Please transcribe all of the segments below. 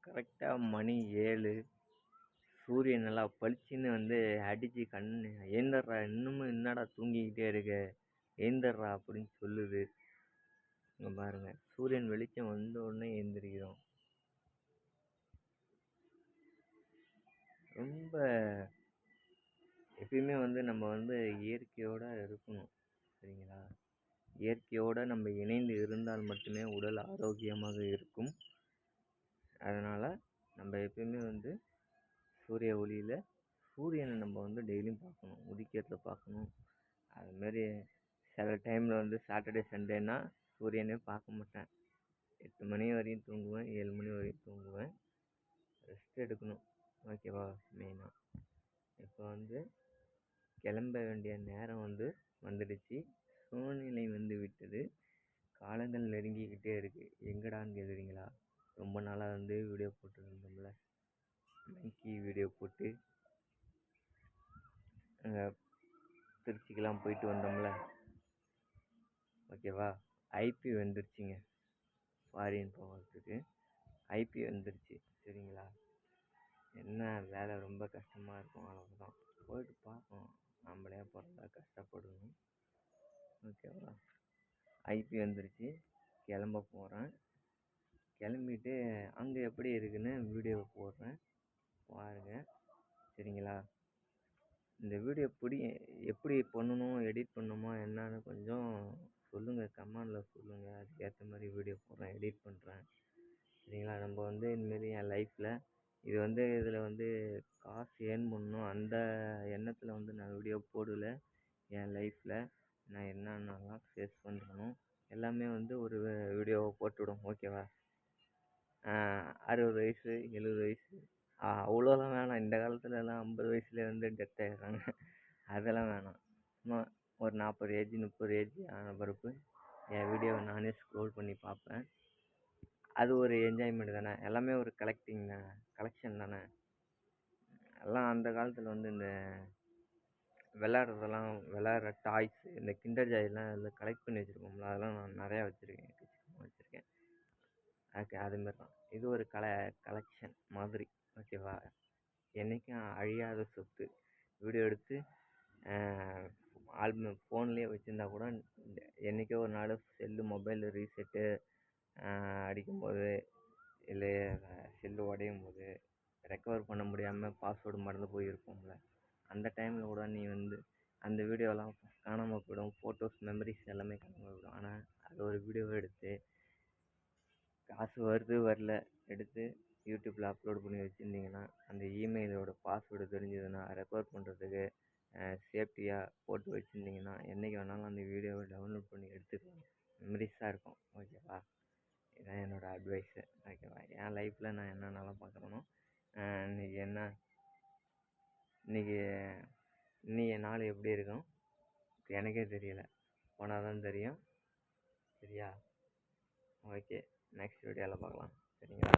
கரெக்டாக மணி 7. சூரியன் நல்லா பளிச்சுன்னு வந்து அடித்து ஏந்தர்றா இன்னமும் என்னடா தூங்கிக்கிட்டே இருக்க, ஏந்தர்றா அப்படின்னு சொல்லுது. இங்கே பாருங்க, சூரியன் வெளிச்சம் வந்த உடனே எழுந்திரிக்கிறோம். ரொம்ப எப்பயுமே வந்து நம்ம வந்து இயற்கையோடு இருக்கணும், சரிங்களா? இயற்கையோடு நம்ம இணைந்து இருந்தால் மட்டுமே உடல் ஆரோக்கியமாக இருக்கும். அதனால் நம்ம எப்பயுமே வந்து சூரிய ஒளியில் சூரியனை நம்ம வந்து டெய்லியும் பார்க்கணும், உதிக்கிறத பார்க்கணும். அதுமாரி சில டைமில் வந்து சாட்டர்டே சண்டேனா சூரியனே பார்க்க மாட்டேன். 8 மணி வரையும் தூங்குவேன், 7 மணி வரையும் தூங்குவேன். ரெஸ்ட் எடுக்கணும், ஓகேவா? மெயினாக இப்போ வந்து கிளம்ப வேண்டிய நேரம் வந்து வந்துடுச்சு. சூழ்நிலை வந்து விட்டது. காலங்கள் நெருங்கிக்கிட்டே இருக்குது. எங்கடான்னு கேட்குறீங்களா? ரொம்ப நாளாக வந்து வீடியோ போட்டுருந்தோம்ல, மைக்கி வீடியோ போட்டு அங்கே திருச்சிக்கெலாம் போயிட்டு வந்தோம்ல, ஓகேவா? ஐபி வந்துருச்சுங்க, ஃபாரின் போகிறதுக்கு ஐபி வந்துருச்சு, சரிங்களா? என்ன வேலை ரொம்ப கஷ்டமாக இருக்கும், அவ்வளோதான். போயிட்டு பார்ப்போம், நம்மளே பிறந்தா கஷ்டப்படணும், ஓகேவா? ஐபி வந்துருச்சு, கிளம்ப போகிறேன். கிளம்பிட்டு அங்கே எப்படி இருக்குன்னு வீடியோ போடுறேன், பாருங்கள், சரிங்களா? இந்த வீடியோ எப்படி பண்ணணும், எடிட் பண்ணணுமா என்னன்னு கொஞ்சம் சொல்லுங்கள், கமெண்டில் சொல்லுங்கள். அதுக்கேற்ற மாதிரி வீடியோ போடுறேன், எடிட் பண்ணுறேன், சரிங்களா? நம்ம வந்து இந்தமாரி என் லைஃப்பில் இது வந்து இதில் வந்து காசு ஏர்ன் பண்ணணும் அந்த எண்ணத்தில் வந்து நான் வீடியோ போடல. என் லைஃப்பில் நான் என்னென்னலாம் ஃபேஸ் பண்ணுறனோ எல்லாமே வந்து ஒரு வீடியோவை போட்டுவிடும், ஓகேவா? 60 வயசு 70 வயசு அவ்வளோலாம் வேணாம். இந்த காலத்துலலாம் 50 வயசுலேயே வந்து டெத் ஆகிடுறாங்க. அதெல்லாம் வேணாம். சும்மா ஒரு 40 ஏஜ் 30 ஏஜ் ஆன பிறப்பு என் வீடியோவை நானே ஸ்க்ரோல் பண்ணி பார்ப்பேன். அது ஒரு என்ஜாய்மெண்ட் தானே, எல்லாமே ஒரு கலெக்ஷன் தானே. எல்லாம் அந்த காலத்தில் வந்து இந்த விளையாடுற டாய்ஸ், இந்த கிண்டர் ஜாயெல்லாம் இதில் கலெக்ட் பண்ணி வச்சுருக்கோம்ல, அதெல்லாம் நான் நிறையா வச்சுருக்கேன். அதுமாரி தான் இது ஒரு கலெக்ஷன் மாதிரி, ஓகேவா? என்றைக்கும் அழியாத சொத்து. வீடியோ எடுத்து ஆல்பம் ஃபோன்லேயே வச்சுருந்தா கூட என்றைக்கோ ஒரு நாள் மொபைல் ரீசெட்டு அடிக்கும்போது, இல்லை செல்லு உடையும் போது, ரெக்கவர் பண்ண முடியாமல் பாஸ்வேர்டு மறந்து போயிருப்போம்ல, அந்த டைமில் கூட நீ வந்து அந்த வீடியோலாம் காணாமல் போயிடும். ஃபோட்டோஸ் மெமரிஸ் எல்லாமே காணாமல் போயிடும். ஆனால் அது ஒரு வீடியோவை எடுத்து காசு வருது வரல எடுத்து யூடியூப்பில் அப்லோட் பண்ணி வச்சுருந்தீங்கன்னா, அந்த இமெயிலோட பாஸ்வேர்டு தெரிஞ்சதுன்னா ரெக்கவர் பண்ணுறதுக்கு சேஃப்டியாக போட்டு வச்சுருந்தீங்கன்னா என்றைக்கு வேணாலும் அந்த வீடியோவை டவுன்லோட் பண்ணி எடுத்துக்கலாம். மெமரிஸாக இருக்கும், ஓகேவா? இதுதான் என்னோடய அட்வைஸு, ஓகேவா? என் லைஃப்பில் நான் என்னென்னலாம் பார்க்குறேனோ இன்றைக்கி என் நாள் எப்படி இருக்கும் எனக்கே தெரியலை, போனால் தான் தெரியும், சரியா? ஓகே, நெக்ஸ்ட் வீடியோவில் பார்க்கலாம், சரிங்களா?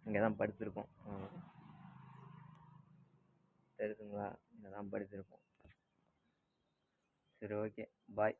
இங்கே தான் படுத்திருக்கோம், தெரியுதுங்களா? இங்கே தான் படுத்திருக்கோம். சரி, ஓகே, பாய்.